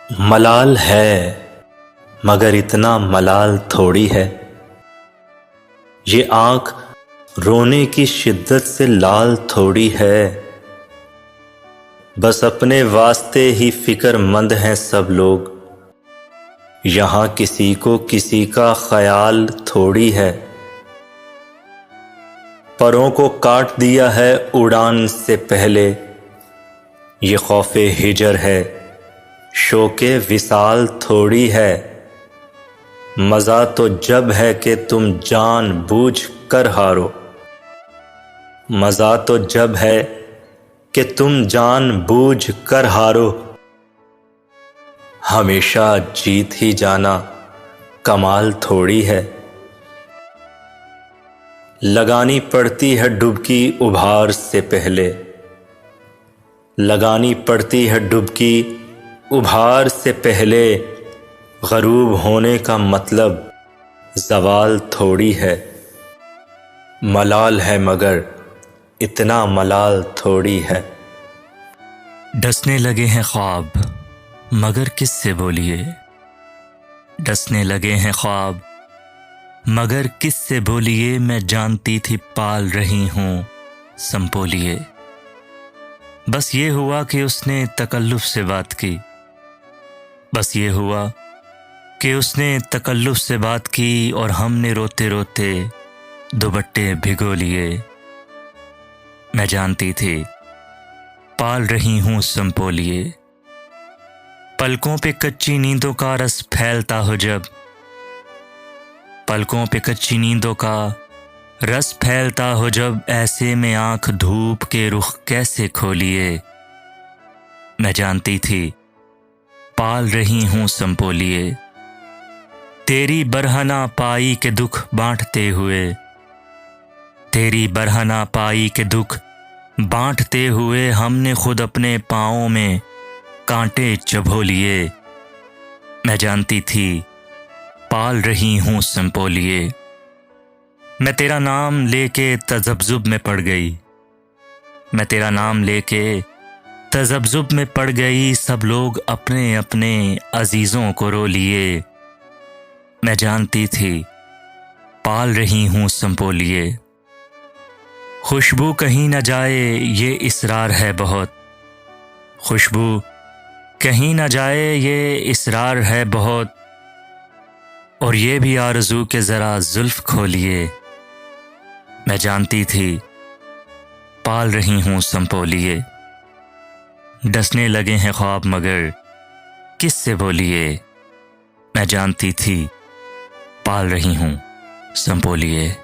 मलाल है मगर इतना मलाल थोड़ी है। ये आँख रोने की शिद्दत से लाल थोड़ी है। बस अपने वास्ते ही फिक्रमंद हैं सब लोग, यहाँ किसी को किसी का ख्याल थोड़ी है। परों को काट दिया है उड़ान से पहले, ये खौफे हिजर है शोके विसाल थोड़ी है। मज़ा तो जब है कि तुम जान बूझ कर हारो, मज़ा तो जब है कि तुम जान बूझ कर हारो। हमेशा जीत ही जाना कमाल थोड़ी है। लगानी पड़ती है डुबकी उभार से पहले, लगानी पड़ती है डुबकी उभार से पहले। ग़रूब होने का मतलब ज़वाल थोड़ी है। मलाल है मगर इतना मलाल थोड़ी है। डसने लगे हैं ख्वाब मगर किससे बोलिए, डसने लगे हैं ख्वाब मगर किससे बोलिए। मैं जानती थी पाल रही हूँ संपोलिए। बस ये हुआ कि उसने तकल्लुफ़ से बात की, बस ये हुआ कि उसने तकल्लुफ़ से बात की और हमने रोते रोते दुपट्टे भिगो लिए। मैं जानती थी पाल रही हूँ संपोलिए। पलकों पे कच्ची नींदों का रस फैलता हो जब, पलकों पे कच्ची नींदों का रस फैलता हो जब, ऐसे में आँख धूप के रुख कैसे खोलिए। मैं जानती थी पाल रही हूँ संपोलिए। तेरी बरहना पाई के दुख बांटते हुए, तेरी बरहना पाई के दुख बांटते हुए, हमने खुद अपने पाँवों में कांटे चबो लिए। मैं जानती थी पाल रही हूँ संपोलिए। मैं तेरा नाम लेके तज़ब्ज़ुब में पड़ गई, मैं तेरा नाम लेके तज़ब्ज़ुब में पड़ गई। सब लोग अपने अपने अजीज़ों को रो लिए। मैं जानती थी पाल रही हूँ संपोलिए। खुशबू कहीं न जाए ये इसरार है बहुत, खुशबू कहीं न जाए ये इसरार है बहुत। और ये भी आरज़ू के ज़रा ज़ुल्फ़ खोलिए। मैं जानती थी पाल रही हूँ संपोलिए। डसने लगे हैं ख्वाब मगर किससे बोलिए, मैं जानती थी पाल रही हूँ संपोलिए।